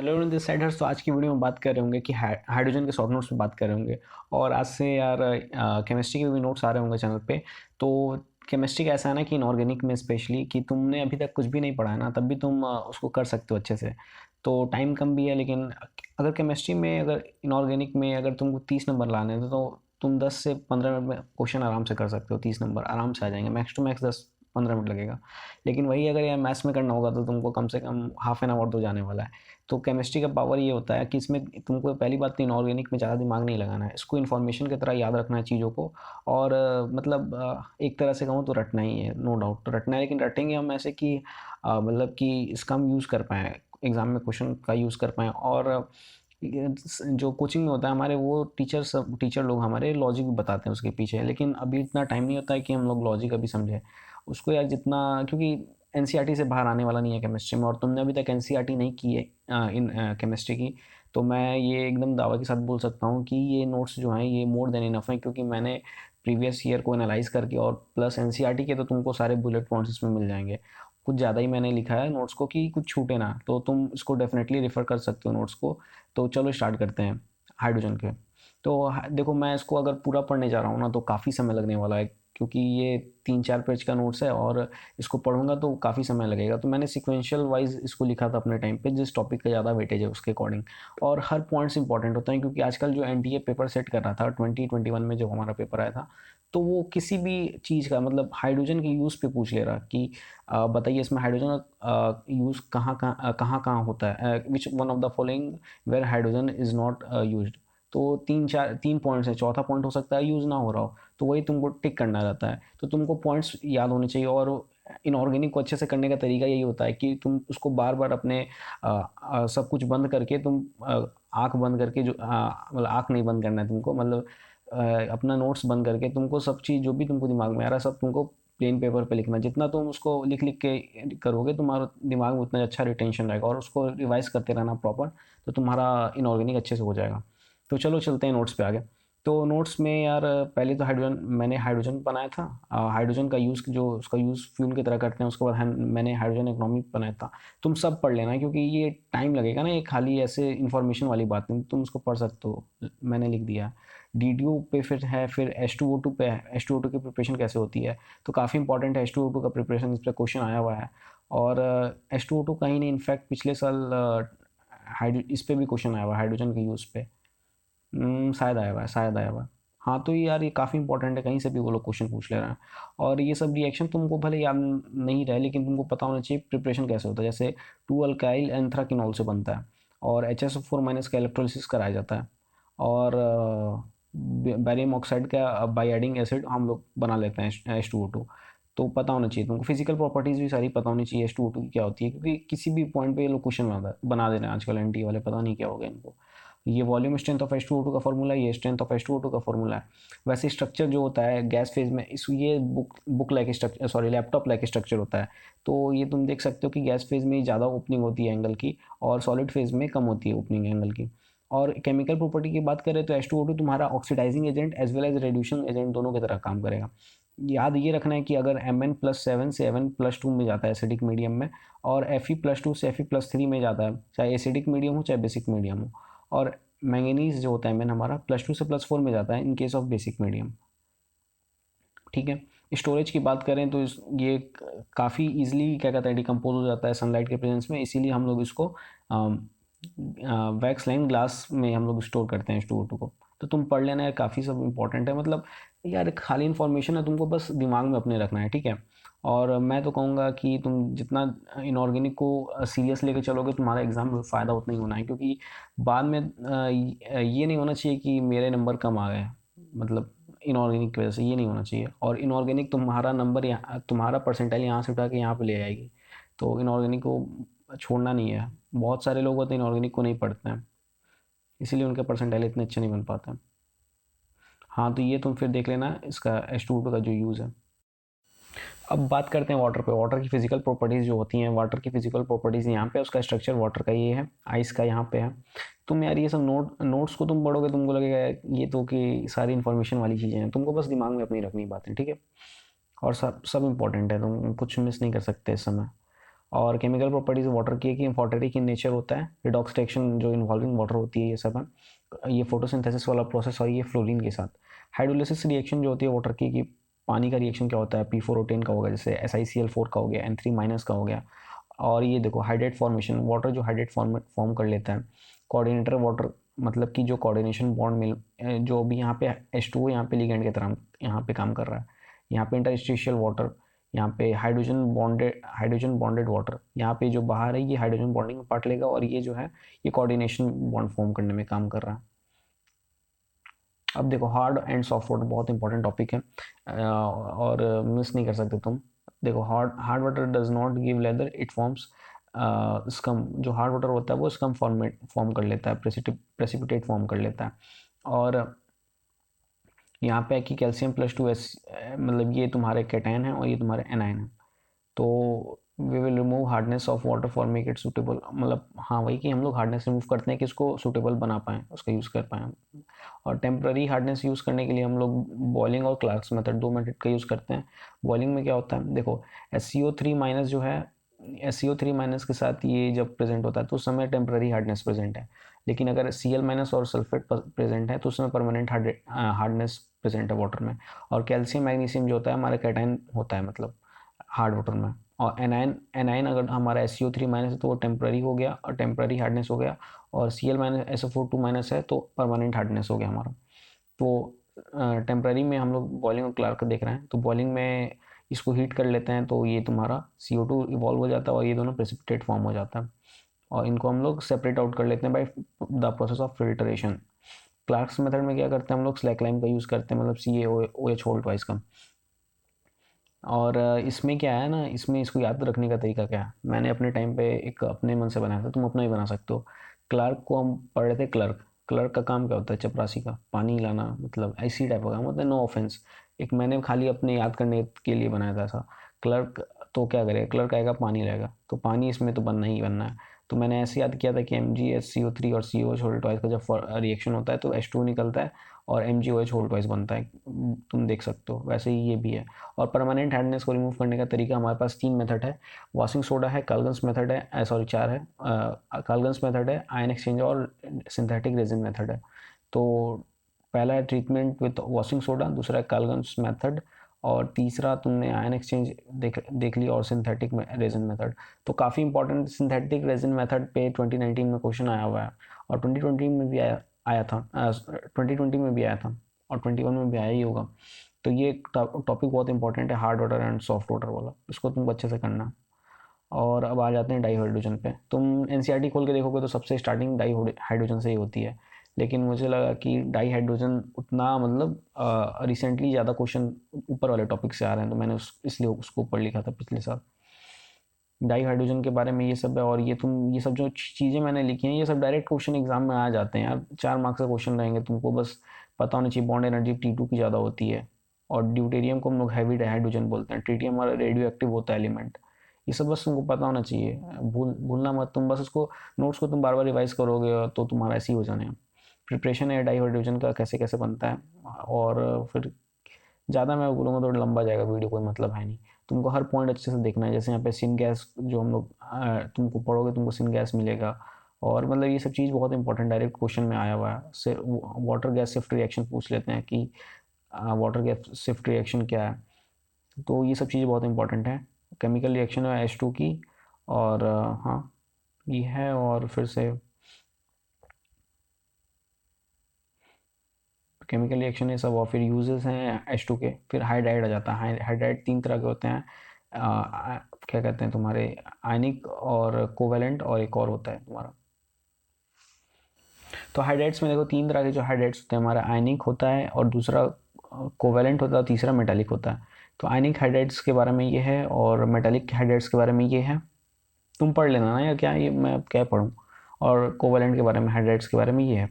Hello everyone, this side हर्ष। तो आज की वीडियो में बात कर रहे होंगे कि हाइड्रोजन के शॉर्ट नोट्स पे बात कर रहे होंगे। और आज से यार केमिस्ट्री के भी नोट्स आ रहे होंगे चैनल पे। तो केमिस्ट्री का ऐसा है ना कि इनऑर्गेनिक में स्पेशली कि तुमने अभी तक कुछ भी नहीं पढ़ा है ना, तब भी तुम उसको कर सकते हो अच्छे से। तो टाइम कम भी है, लेकिन अगर केमिस्ट्री में, अगर इनऑर्गेनिक में अगर तुमको 30 नंबर लाने हैं तो तुम 10 से 15 मिनट में क्वेश्चन आराम से कर सकते हो। 30 नंबर आराम से आ जाएंगे, मैक्स टू मैक्स 10-15 मिनट लगेगा। लेकिन वही अगर यार मैथ्स में करना होगा तो तुमको कम से कम हाफ एन आवर तो जाने वाला है। तो केमिस्ट्री का पावर ये होता है कि इसमें तुमको पहली बात तो इनऑर्गेनिक में ज़्यादा दिमाग नहीं लगाना है, इसको इन्फॉर्मेशन की तरह याद रखना है चीज़ों को। और मतलब एक तरह से कहूँ तो रटना ही है, नो डाउट तो रटना है। लेकिन रटेंगे हम ऐसे कि मतलब कि इसका हम यूज़ कर पाएँ, एग्ज़ाम में क्वेश्चन का यूज़ कर पाएँ। और जो कोचिंग में होता है हमारे, वो टीचर लोग हमारे लॉजिक बताते हैं उसके पीछे। लेकिन अभी इतना टाइम नहीं होता है कि हम लोग लॉजिक अभी समझें उसको यार जितना, क्योंकि एनसीईआरटी से बाहर आने वाला नहीं है केमिस्ट्री में। और तुमने अभी तक एनसीईआरटी नहीं की है इन केमिस्ट्री की, तो मैं ये एकदम दावा के साथ बोल सकता हूँ कि ये नोट्स जो हैं ये मोर देन इनफ हैं। क्योंकि मैंने प्रीवियस ईयर को एनालाइज करके और प्लस एनसीईआरटी के तो तुमको सारे बुलेट पॉइंट्स इसमें मिल जाएंगे। कुछ ज़्यादा ही मैंने लिखा है नोट्स को कि कुछ छूटे ना, तो तुम इसको डेफिनेटली रेफ़र कर सकते हो नोट्स को। तो चलो स्टार्ट करते हैं हाइड्रोजन के। तो देखो, मैं इसको अगर पूरा पढ़ने जा रहा हूँ ना तो काफ़ी समय लगने वाला है, क्योंकि ये 3-4 पेज का नोट्स है और इसको पढ़ूंगा तो काफ़ी समय लगेगा। तो मैंने सिक्वेंशियल वाइज इसको लिखा था अपने टाइम पे, जिस टॉपिक का ज़्यादा वेटेज है उसके अकॉर्डिंग। और हर पॉइंट्स इंपॉर्टेंट होता है, क्योंकि आजकल जो एनटीए पेपर सेट कर रहा था 2021 में जो हमारा पेपर आया था, तो वो किसी भी चीज़ का मतलब हाइड्रोजन के यूज़ पे पूछ ले रहा कि बताइए इसमें हाइड्रोजन का यूज़ कहाँ होता है, which one of the following where hydrogen is not used. तो 3 पॉइंट्स है, चौथा पॉइंट हो सकता है यूज़ ना हो रहा हो, तो वही तुमको टिक करना रहता है। तो तुमको पॉइंट्स याद होने चाहिए। और इनऑर्गेनिक को अच्छे से करने का तरीका यही होता है कि तुम उसको बार बार अपने सब कुछ बंद करके तुम आँख बंद करके जो मतलब आँख नहीं बंद करना है तुमको, मतलब अपना नोट्स बंद करके तुमको सब चीज़ जो भी तुमको दिमाग में आ रहा है सब तुमको प्लेन पेपर पे लिखना। जितना तुम उसको लिख लिख के करोगे, तुम्हारा दिमाग में उतना अच्छा रिटेंशन रहेगा। और उसको रिवाइज करते रहना प्रॉपर, तो तुम्हारा इनऑर्गेनिक अच्छे से हो जाएगा। तो चलो चलते हैं नोट्स पे आगे। तो नोट्स में यार पहले तो मैंने हाइड्रोजन बनाया था। हाइड्रोजन का यूज़, जो उसका यूज़ फ्यूल की तरह करते हैं, उसके बाद मैंने हाइड्रोजन इकोनॉमी बनाया था। तुम सब पढ़ लेना, क्योंकि ये टाइम लगेगा ना, ये खाली ऐसे इन्फॉर्मेशन वाली बात नहीं, तुम उसको पढ़ सकते हो। मैंने लिख दिया। DDO पे फिर है, फिर H2O2 पे है, H2O2 की प्रिपरेशन कैसे होती है। तो काफ़ी इंपॉर्टेंट है H2O2 का प्रिपरेशन, इस पर क्वेश्चन आया हुआ है। और H2O2 कहीं नहीं, इनफैक्ट पिछले साल इस पे भी क्वेश्चन आया हुआ है हाइड्रोजन के यूज़ पे। शायद आया हुआ है, शायद आया हुआ है। हाँ, तो यार ये काफ़ी इंपॉर्टेंट है, कहीं से भी वो लोग क्वेश्चन पूछ ले रहे हैं। और ये सब रिएक्शन तुमको भले याद नहीं रहे, लेकिन तुमको पता होना चाहिए प्रिपरेशन कैसे होता है। जैसे 2 अल्काइल एंथ्राकिनॉल से बनता है, और HSO4 माइनस का इलेक्ट्रोलिसिस कराया जाता है। और बैरियम ऑक्साइड का बाई एडिंग एसिड हम लोग बना लेते हैं H2O2। तो पता होना चाहिए तुमको, फिजिकल प्रॉपर्टीज़ भी सारी पता होनी चाहिए H2O2 की क्या होती है, क्योंकि किसी भी पॉइंट पे ये लोग क्वेश्चन बना दे रहे हैं आजकल एनटी वाले, पता नहीं क्या हो गया इनको। ये वॉल्यूम स्ट्रेंथ ऑफ H2O2 का फॉर्मूला है, ये स्ट्रेंथ ऑफ H2O2 का फॉर्मूला है। वैसे स्ट्रक्चर जो होता है गैस फेज में, इस ये book like structure, sorry laptop like structure होता है। तो ये तुम देख सकते हो कि गैस फेज में ज़्यादा ओपनिंग होती है एंगल की, और सॉलिड फेज में कम होती है ओपनिंग एंगल की। और केमिकल प्रॉपर्टी की बात करें तो H2O2 तुम्हारा oxidising agent as well as reducing agent दोनों की तरह काम करेगा। याद ये रखना है कि अगर Mn+7 से Mn+2 में जाता है एसिडिक मीडियम में, और Fe+2 से Fe+3 में जाता है, चाहे एसिडिक मीडियम हो चाहे बेसिक मीडियम हो। और मैंगनीज जो होता है Mn हमारा +2 से +4 में जाता है in case of basic medium. ठीक है। स्टोरेज की बात करें तो ये काफ़ी इजीली क्या कहता है डिकम्पोज हो जाता है सनलाइट के प्रेजेंस में, इसीलिए हम लोग इसको वैक्स लाइन ग्लास में हम लोग स्टोर करते हैं H2O2 को। तो तुम पढ़ लेना यार, काफ़ी सब इंपॉर्टेंट है। मतलब यार खाली इन्फॉर्मेशन है, तुमको बस दिमाग में अपने रखना है, ठीक है। और मैं तो कहूँगा कि तुम जितना इनऑर्गेनिक को सीरियस लेके चलोगे, तुम्हारा एग्ज़ाम में फ़ायदा उतना ही होना है। क्योंकि बाद में ये नहीं होना चाहिए कि मेरे नंबर कम आ गए, मतलब इनऑर्गेनिक की वजह से, ये नहीं होना चाहिए। और इनऑर्गेनिक तुम्हारा नंबर यहाँ, तुम्हारा परसेंटाइल यहाँ से उठा के यहाँ पे ले आएगी। तो इनऑर्गेनिक को छोड़ना नहीं है। बहुत सारे लोग होते हैं इनऑर्गेनिक को नहीं पढ़ते हैं, इसीलिए उनके परसेंटाइल इतने अच्छे नहीं बन पाते हैं। हाँ, तो ये तुम फिर देख लेना इसका H2O2 का जो यूज़ है। अब बात करते हैं वाटर पे। वाटर की फिजिकल प्रॉपर्टीज़ जो होती हैं, वाटर की फिजिकल प्रॉपर्टीज़ यहाँ पे, उसका स्ट्रक्चर वाटर का ये है, आइस का यहाँ पे है। तुम यार ये सब नोट्स को तुम पढ़ोगे, तुमको लगेगा ये तो कि सारी इन्फॉर्मेशन वाली चीज़ें हैं, तुमको बस दिमाग में अपनी रखनी बातें, ठीक है। और सब सब इम्पोर्टेंट है, तुम कुछ मिस नहीं कर सकते इस समय। और केमिकल प्रॉपर्टीज़ वाटर की है कि एम्फोटेरिक इन नेचर होता है, रिडॉक्स रिएक्शन जो इन्वॉल्विंग वाटर होती है ये सब है, ये फोटोसिंथेसिस वाला प्रोसेस और ये फ्लोरीन के साथ। हाइड्रोलिसिस रिएक्शन जो होती है वाटर की कि पानी का रिएक्शन क्या होता है, P4O10 का हो गया, जैसे SiCl4 का हो गया, N3- का हो गया। और ये देखो हाइड्रेट फॉर्मेशन, वाटर जो हाइड्रेट फॉर्म कर लेता है। कोऑर्डिनेटर वाटर मतलब कि जो कोऑर्डिनेशन बॉन्ड मिल जो भी यहाँ पे H2O यहाँ पे लिगेंड की तरह यहाँ पे काम कर रहा है। यहाँ पे इंटरस्टिशियल वाटर, यहाँ पे हाइड्रोजन बॉन्डेड वाटर, यहाँ पे जो बाहर है ये हाइड्रोजन बॉन्डिंग में पार्ट लेगा और ये जो है ये कोऑर्डिनेशन बॉन्ड फॉर्म करने में काम कर रहा है। अब देखो हार्ड एंड सॉफ्ट वाटर बहुत इंपॉर्टेंट टॉपिक है और मिस नहीं कर सकते तुम। देखो hard water does not give leather, it forms scum. जो हार्ड वाटर होता है वो स्कम फॉर्म कर लेता है, प्रेसिपिटेट फॉर्म कर लेता है। और यहाँ पे है कि Ca+2S मतलब ये तुम्हारे कैटायन है और ये तुम्हारे एनायन है। तो we will remove hardness of water for make it suitable, मतलब हाँ वही कि हम लोग हार्डनेस रिमूव करते हैं कि इसको सूटेबल बना पाएँ, उसका यूज़ कर पाएँ। और टेम्प्ररी हार्डनेस यूज़ करने के लिए हम लोग बॉइलिंग और क्लार्क्स मेथड, 2 मेथड का यूज़ करते हैं। बॉइलिंग में क्या होता है, देखो SCO3- जो है, SCO3- के साथ ये जब प्रेजेंट होता है तो उस समय टेम्प्ररी हार्डनेस प्रेजेंट है। लेकिन अगर Cl- और सल्फेट प्रेजेंट है तो उसमें परमानेंट हार्डनेस प्रेजेंट है वाटर में। और कैल्शियम मैग्नीशियम जो होता है हमारा कैटायन होता है मतलब हार्ड वाटर में। और एनायन एनायन अगर हमारा SCO3- है तो वो टेम्प्ररी हो गया और टेम्प्ररी हार्डनेस हो गया। और Cl- है तो परमानेंट हार्डनेस हो गया हमारा। तो टेम्प्ररी में हम लोग बॉइलिंग और क्लार्क देख रहे हैं, तो बॉइलिंग में इसको हीट कर लेते हैं तो ये तुम्हारा CO2 इवॉल्व हो जाता है और ये दोनों प्रेसिपिटेट फॉर्म हो जाता है। और इनको हम लोग सेपरेट आउट कर लेते हैं by the process of filtration. Clark's method में क्या करते हैं हम लोग, स्लैक लाइन का यूज़ करते हैं, मतलब CaOH होल ट्वाइस का। और इसमें क्या है ना, इसमें इसको याद रखने का तरीका क्या है, मैंने अपने टाइम पे एक अपने मन से बनाया था, तुम अपना ही बना सकते हो। क्लार्क को हम पढ़ रहे थे, क्लर्क क्लर्क का काम क्या होता है, चपरासी का, पानी लाना, मतलब ऐसी टाइप का काम होता है, नो ऑफेंस। एक मैंने खाली अपने याद करने के लिए बनाया था ऐसा। क्लर्क तो क्या करेगा, क्लर्क आएगा पानी लाएगा, तो पानी इसमें तो बनना ही बनना है। तो मैंने ऐसे याद किया था कि MgHCO3 और COH होल ट्वाइस का जब रिएक्शन होता है तो H2 निकलता है और MgOH होल ट्वाइस बनता है, तुम देख सकते हो, वैसे ही ये भी है। और परमानेंट हार्डनेस को रिमूव करने का तरीका हमारे पास 3 मेथड है। वॉशिंग सोडा है, काल्गन्स मेथड है, सॉरी 4 है। काल्गन्स मेथड है, आयन एक्सचेंज और सिंथेटिक रेजिन मेथड है। तो पहला है ट्रीटमेंट विद वॉशिंग सोडा, दूसरा है काल्गन्स मेथड, और तीसरा तुमने आयन एक्सचेंज देख लिया और सिंथेटिक रेजिन मेथड। तो काफ़ी इंपॉर्टेंट सिंथेटिक रेजिन मेथड पे 2019 में क्वेश्चन आया हुआ है और 2020 में भी आया था, 2020 में भी आया था और 21 में भी आया ही होगा। तो ये टॉपिक बहुत इंपॉर्टेंट है, hard water and soft water वाला, इसको तुमको अच्छे से करना। और अब आ जाते हैं डाई हाइड्रोजन पे। तुम NCERT खोल के देखोगे तो सबसे स्टार्टिंग डाई हाइड्रोजन से ही होती है। लेकिन मुझे लगा कि डाई हाइड्रोजन उतना मतलब रिसेंटली ज़्यादा क्वेश्चन ऊपर वाले टॉपिक से आ रहे हैं, तो मैंने इसलिए उसको ऊपर लिखा था पिछले साल। डाई हाइड्रोजन के बारे में ये सब है। और ये सब जो चीज़ें मैंने लिखी हैं ये सब डायरेक्ट क्वेश्चन एग्जाम में आ जाते हैं यार, 4 मार्क्स का क्वेश्चन रहेंगे, तुमको बस पता होना चाहिए बॉन्ड एनर्जी T2 की ज़्यादा होती है। और ड्यूटेरियम को हम लोग हैवी हाइड्रोजन बोलते हैं, ट्रिटियम हमारा रेडियो एक्टिव होता है एलिमेंट। ये सब बस तुमको पता होना चाहिए, भूलना मत तुम, बस उसको नोट्स को तुम बार बार रिवाइज करोगे तो तुम्हारा ऐसे ही हो जाने। प्रिपरेशन है डाई हाइड्रोजन का कैसे कैसे बनता है, और फिर ज़्यादा मैं बोलूँगा तो लंबा जाएगा वीडियो, कोई मतलब है नहीं। तुमको हर पॉइंट अच्छे से देखना है, जैसे यहाँ पे सिन गैस जो हम लोग तुमको पढ़ोगे तुमको सिन गैस मिलेगा। और मतलब ये सब चीज़ बहुत इंपॉर्टेंट डायरेक्ट क्वेश्चन में आया हुआ है। सिर्फ वाटर गैस शिफ्ट रिएक्शन पूछ लेते हैं कि वाटर गैस शिफ्ट रिएक्शन क्या है। तो ये सब चीज़ें बहुत इंपॉर्टेंट है। केमिकल रिएक्शन है H2 की, और हाँ ये है। और फिर से केमिकल रिएक्शन ये सब, और फिर यूजेस हैं H2 के। फिर हाइड्राइड आ जाता है। हाइड्राइड 3 तरह के होते हैं, क्या कहते हैं तुम्हारे, आयनिक और कोवेलेंट, और एक और होता है तुम्हारा। तो हाइड्राइड्स में देखो 3 तरह के जो हाइड्राइड्स होते हैं, हमारा आयनिक होता है और दूसरा कोवेलेंट होता है और तीसरा मेटालिक होता है। तो आयनिक हाइड्राइड्स के बारे में ये है और मेटालिक हाइड्राइड्स के बारे में ये है। तुम पढ़ लेना ना, या क्या ये मैं क्या पढ़ूँ। और कोवेलेंट के बारे में, हाइड्राइड्स के बारे में ये है।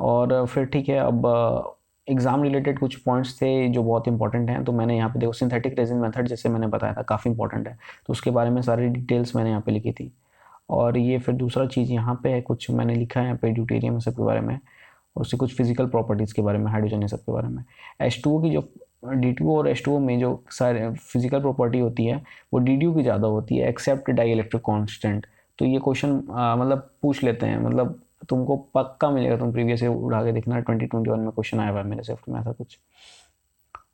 और फिर ठीक है, अब एग्ज़ाम रिलेटेड कुछ पॉइंट्स थे जो बहुत इंपॉर्टेंट हैं, तो मैंने यहाँ पे देखो सिंथेटिक रेजिन मेथड जैसे मैंने बताया था काफ़ी इंपॉर्टेंट है, तो उसके बारे में सारी डिटेल्स मैंने यहाँ पे लिखी थी। और ये फिर दूसरा चीज़ यहाँ पे है, कुछ मैंने लिखा है यहाँ पे ड्यूटेरियम सब के बारे में, और उससे कुछ फिजिकल प्रॉपर्टीज़ के बारे में, हाइड्रोजन ये सब के बारे में। H2O की जो D2O और H2O में जो सारे फिजिकल प्रॉपर्टी होती है वो DDU की ज़्यादा होती है एक्सेप्ट डाई इलेक्ट्रिक कॉन्स्टेंट। तो ये क्वेश्चन मतलब पूछ लेते हैं, मतलब तुमको पक्का मिलेगा, तुम प्रीवियस से उठा के देखना, 2021 में क्वेश्चन आया हुआ है मेरे शिफ्ट में ऐसा कुछ।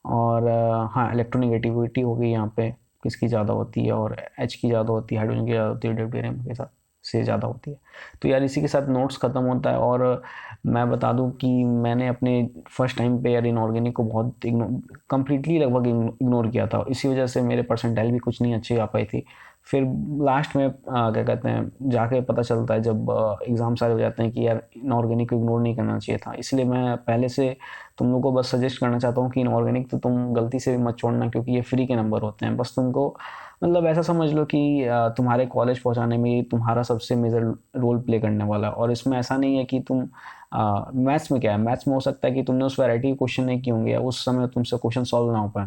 और हाँ, इलेक्ट्रोनेगेटिविटी हो गई यहाँ पे, किसकी ज़्यादा होती है, और H की ज़्यादा होती है, हाइड्रोजन की ज़्यादा होती है, ड्यूटेरियम के साथ से ज़्यादा होती है। तो यार इसी के साथ नोट्स ख़त्म होता है। और मैं बता दूं कि मैंने अपने फर्स्ट टाइम पे यार इनऑर्गेनिक को बहुत कम्प्लीटली लगभग इग्नोर किया था, इसी वजह से मेरे परसेंटाइल भी कुछ नहीं अच्छी आ पाई थी। फिर लास्ट में क्या कहते हैं जाके पता चलता है जब एग्ज़ाम सारे हो जाते हैं कि यार इनऑर्गेनिक को इग्नोर नहीं करना चाहिए था। इसलिए मैं पहले से तुम लोग को बस सजेस्ट करना चाहता हूँ कि इनऑर्गेनिक तो तुम गलती से भी मत छोड़ना, क्योंकि ये फ्री के नंबर होते हैं। बस तुमको मतलब ऐसा समझ लो कि तुम्हारे कॉलेज पहुँचाने में ये तुम्हारा सबसे मेजर रोल प्ले करने वाला है। और इसमें ऐसा नहीं है कि तुम मैथ्स में क्या है, मैथ्स में हो सकता है कि तुमने उस वैरायटी के क्वेश्चन नहीं किए होंगे या उस समय तुमसे क्वेश्चन सॉल्व ना हो पाए,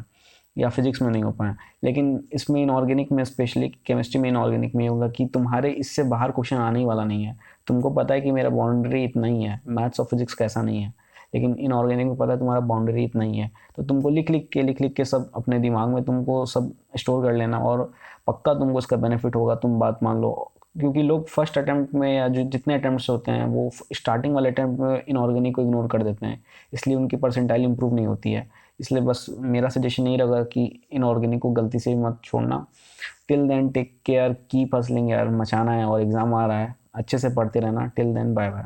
या फिजिक्स में नहीं हो पाए। लेकिन इसमें इनऑर्गेनिक में, स्पेशली केमिस्ट्री में इनऑर्गेनिक में होगा कि तुम्हारे इससे बाहर क्वेश्चन आने ही वाला नहीं है। तुमको पता है कि मेरा बाउंड्री इतना ही है, मैथ्स और फिजिक्स का ऐसा नहीं है, लेकिन इनऑर्गेनिक में पता है तुम्हारा बाउंड्री इतना ही है। तो तुमको लिख लिख के सब अपने दिमाग में तुमको सब स्टोर कर लेना, और पक्का तुमको उसका बेनिफिट होगा, तुम बात मान लो। क्योंकि लोग फर्स्ट अटैम्प्ट में या जो जितने अटैम्प्ट्स होते हैं वो स्टार्टिंग वाले अटैम्प्ट में इनऑर्गेनिक को इग्नोर कर देते हैं, इसलिए उनकी परसेंटाइल इंप्रूव नहीं होती है। इसलिए बस मेरा सजेशन यही रहेगा कि इनऑर्गेनिक को गलती से मत छोड़ना। Till then take care, keep hustling यार, मचाना है और एग्ज़ाम आ रहा है, अच्छे से पढ़ते रहना। Till then bye bye.